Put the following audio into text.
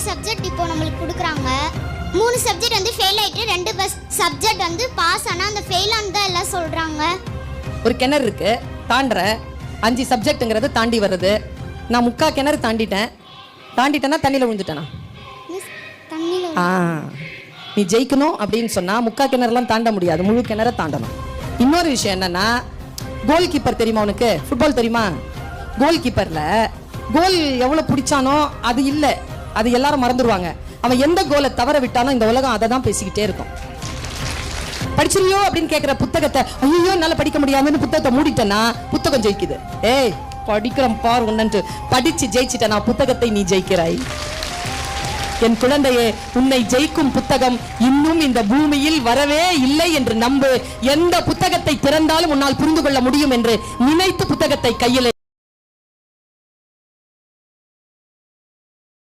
Subject இப்போ நம்மளுக்கு கொடுக்குறாங்க. 3 சப்ஜெக்ட் வந்து ஃபெயில் ஆயிட்டு 2 சப்ஜெக்ட் வந்து பாஸ். ஆனால் அந்த ஃபெயில் ஆனதா எல்லாம் சொல்கிறாங்க. ஒரு கிணறு இருக்கு, தாண்டுற 5 சப்ஜெக்ட்டுங்கிறது தாண்டி வருது. நான் 3/4 கிணறு தாண்டிட்டேன்னா தண்ணியில் விழுந்துட்டேனா? நீ ஜெயிக்கணும் அப்படின்னு சொன்னா 3/4 கிணறுலாம் தாண்ட முடியாது, முழு கிணற தாண்டணும். இன்னொரு விஷயம் என்னன்னா, கோல் கீப்பர் தெரியுமா உனக்கு? ஃபுட்பால் தெரியுமா? கோல் கீப்பர்ல கோல் எவ்வளவு பிடிச்சானோ அது இல்லை, அது எல்லாரும் மறந்துடுவாங்க. அவன் எந்த கோலை தவற விட்டானோ இந்த உலகம் அதை தான் பேசிக்கிட்டே இருக்கும். படிச்சிருவியோ அப்படின்னு கேட்கிற புத்தகத்தை ஐயோ என்னால படிக்க முடியாதுன்னு புத்தகத்தை மூடிட்டேன்னா புத்தகம் ஜெயிக்குது. ஏய் படிக்கிறோம் பார் உன்னன்று படிச்சு ஜெயிச்சிட்டேனா புத்தகத்தை நீ ஜெயிக்கிறாய். என் குழந்தையே, உன்னை ஜெயிக்கும் புத்தகம் இன்னும் இந்த பூமியில் வரவே இல்லை என்று நம்பு. எந்த புத்தகத்தை திறந்தாலும் உன்னால் புரிந்து கொள்ள முடியும் என்று நினைத்து புத்தகத்தை கையில்